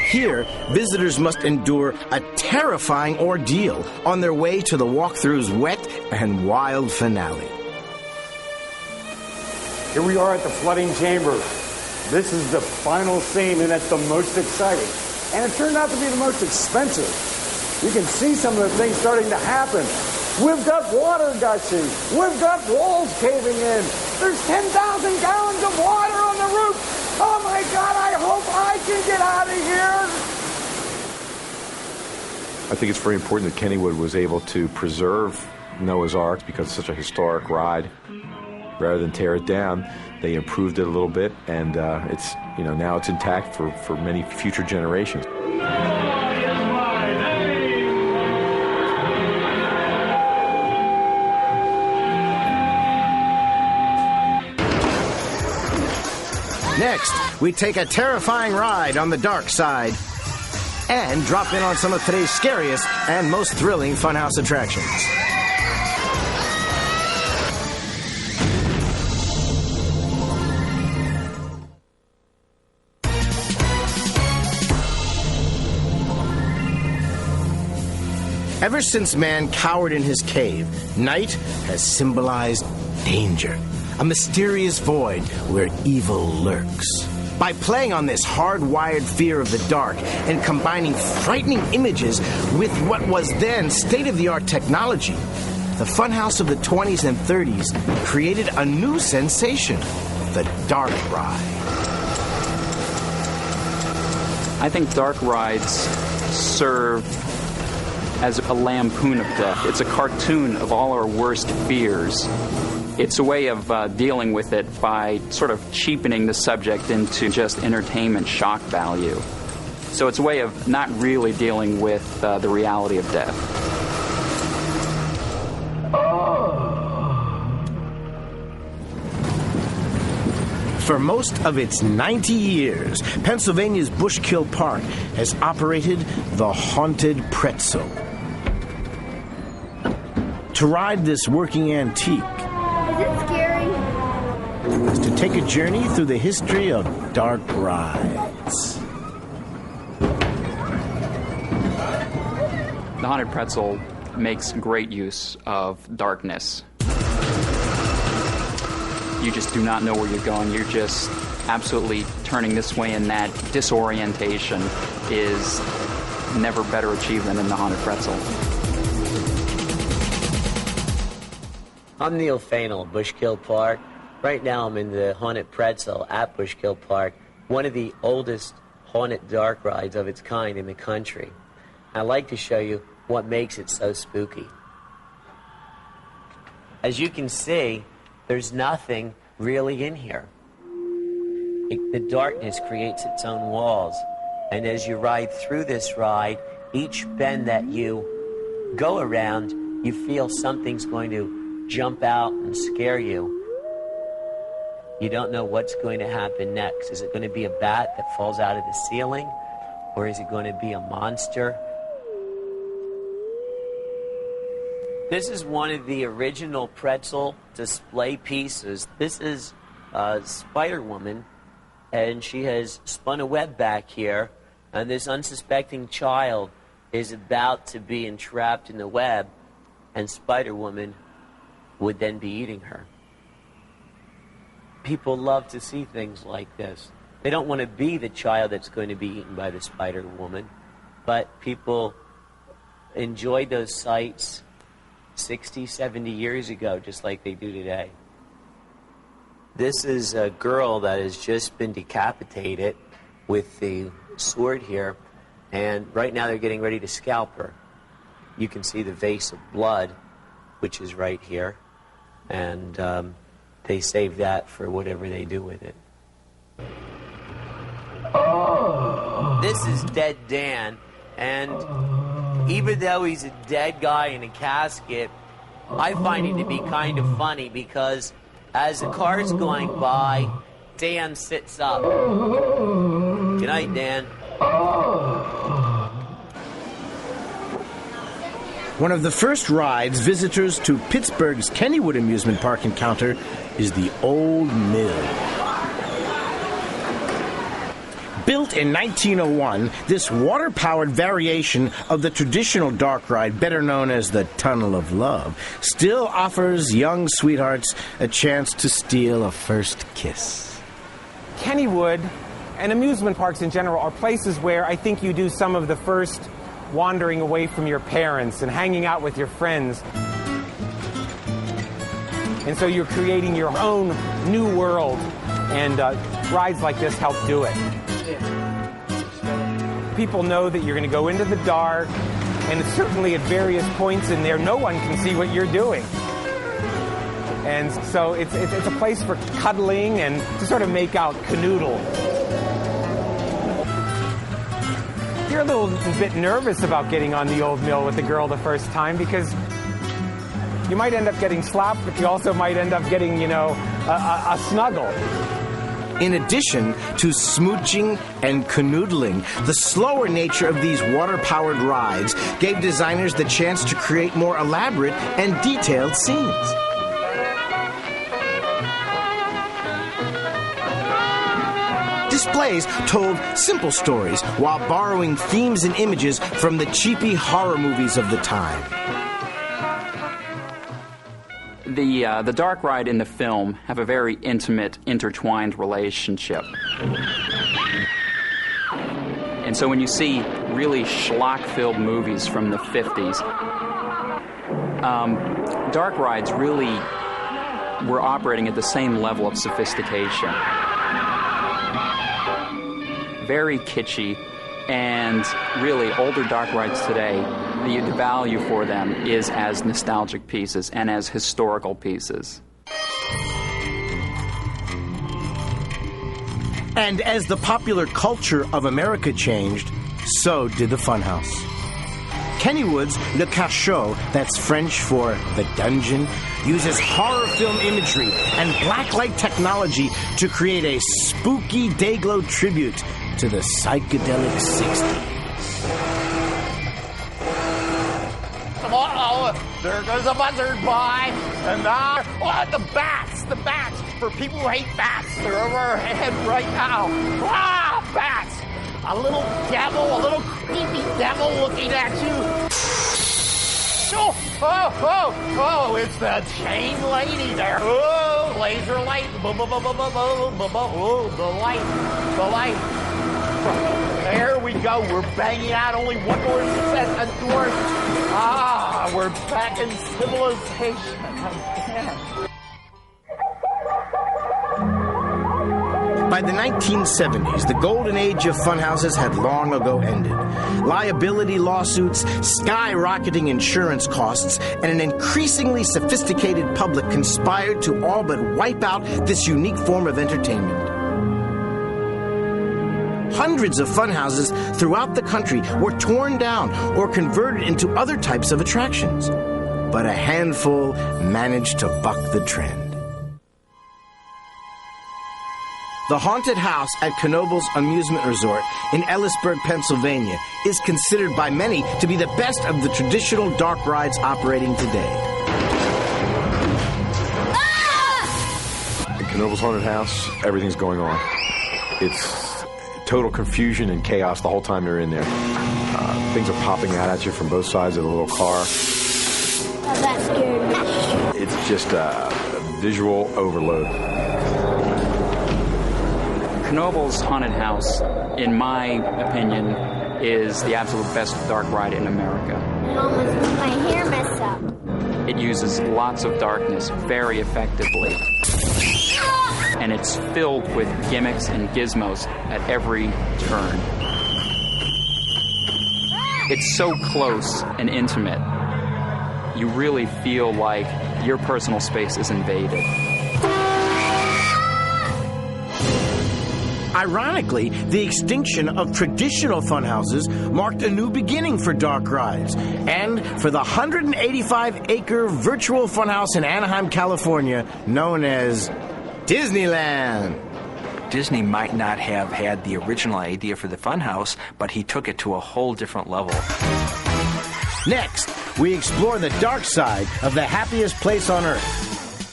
Here, visitors must endure a terrifying ordeal on their way to the walkthrough's wet and wild finale. Here we are at the flooding chamber. This is the final scene, and it's the most exciting. And it turned out to be the most expensive. You can see some of the things starting to happen. We've got water gushing. We've got walls caving in. There's 10,000 gallons of water on the roof. Oh my God, I hope I can get out of here. I think it's very important that Kennywood was able to preserve Noah's Ark because it's such a historic ride. Rather than tear it down, they improved it a little bit, and it's, now it's intact for many future generations. Next, we take a terrifying ride on the dark side and drop in on some of today's scariest and most thrilling Funhouse attractions. Ever since man cowered in his cave, night has symbolized danger, a mysterious void where evil lurks. By playing on this hardwired fear of the dark and combining frightening images with what was then state-of-the-art technology, the Funhouse of the 20s and 30s created a new sensation, the dark ride. I think dark rides serve as a lampoon of death. It's a cartoon of all our worst fears. It's a way of dealing with it by sort of cheapening the subject into just entertainment shock value. So it's a way of not really dealing with the reality of death. For most of its 90 years, Pennsylvania's Bushkill Park has operated the Haunted Pretzel. To ride this working antique is it scary? is to take a journey through the history of dark rides. The Haunted Pretzel makes great use of darkness. You just do not know where you're going. You're just absolutely turning this way, and that disorientation is never better achieved than in the Haunted Pretzel. I'm Neil Fainall, Bushkill Park. Right now I'm in the Haunted Pretzel at Bushkill Park, one of the oldest haunted dark rides of its kind in the country. I'd like to show you what makes it so spooky. As you can see, there's nothing really in here. The darkness creates its own walls, and as you ride through this ride, each bend that you go around, you feel something's going to jump out and scare you. You don't know what's going to happen next. Is it going to be a bat that falls out of the ceiling? Or is it going to be a monster? This is one of the original pretzel display pieces. This is Spider-Woman, and she has spun a web back here, and this unsuspecting child is about to be entrapped in the web, and Spider-Woman would then be eating her. People love to see things like this. They don't want to be the child that's going to be eaten by the Spider-Woman, but people enjoyed those sights 60, 70 years ago, just like they do today. This is a girl that has just been decapitated with the sword here, and right now they're getting ready to scalp her. You can see the vase of blood, which is right here, and they save that for whatever they do with it. This is Dead Dan, and even though he's a dead guy in a casket, I find it to be kind of funny because as the car's going by, Dan sits up. Good night, Dan. One of the first rides visitors to Pittsburgh's Kennywood Amusement Park encounter is the Old Mill. Built in 1901, this water-powered variation of the traditional dark ride, better known as the Tunnel of Love, still offers young sweethearts a chance to steal a first kiss. Kennywood and amusement parks in general are places where I think you do some of the first wandering away from your parents and hanging out with your friends. And so you're creating your own new world, and rides like this help do it. People know that you're going to go into the dark, and certainly at various points in there, no one can see what you're doing. And so it's a place for cuddling and to sort of make out canoodle. You're a little bit nervous about getting on the old mill with the girl the first time because you might end up getting slapped, but you also might end up getting, a snuggle. In addition to smooching and canoodling, the slower nature of these water-powered rides gave designers the chance to create more elaborate and detailed scenes. Displays told simple stories while borrowing themes and images from the cheapy horror movies of the time. The dark ride and the film have a very intimate, intertwined relationship. And so when you see really schlock-filled movies from the 50s, dark rides really were operating at the same level of sophistication. Very kitschy, and really older dark rides today, the value for them is as nostalgic pieces and as historical pieces. And as the popular culture of America changed, so did the Funhouse. Kennywood's Le Cachot, that's French for the dungeon, uses horror film imagery and blacklight technology to create a spooky day-glow tribute to the psychedelic 60s. Uh-oh, there goes a buzzard boy. And the bats. For people who hate bats, they're over our head right now. Ah, bats. A little devil, a little creepy devil looking at you. Oh, it's the chain lady there. Oh, laser light. Oh, the light. There we go. We're banging out. Only one more set of doors. Ah, we're back in civilization again. By the 1970s, the golden age of funhouses had long ago ended. Liability lawsuits, skyrocketing insurance costs, and an increasingly sophisticated public conspired to all but wipe out this unique form of entertainment. Hundreds of funhouses throughout the country were torn down or converted into other types of attractions. But a handful managed to buck the trend. The haunted house at Knoebel's Amusement Resort in Ellisburg, Pennsylvania, is considered by many to be the best of the traditional dark rides operating today. At Knoebel's haunted house, everything's going on. It's total confusion and chaos the whole time you're in there. Things are popping out at you from both sides of the little car. Oh, that scared me. It's just a visual overload. Knoebel's Haunted House, in my opinion, is the absolute best dark ride in America. I almost made my hair mess up. It uses lots of darkness very effectively. And it's filled with gimmicks and gizmos at every turn. It's so close and intimate. You really feel like your personal space is invaded. Ironically, the extinction of traditional funhouses marked a new beginning for dark rides. And for the 185-acre virtual funhouse in Anaheim, California, known as Disneyland. Disney might not have had the original idea for the funhouse, but he took it to a whole different level. Next, we explore the dark side of the happiest place on Earth.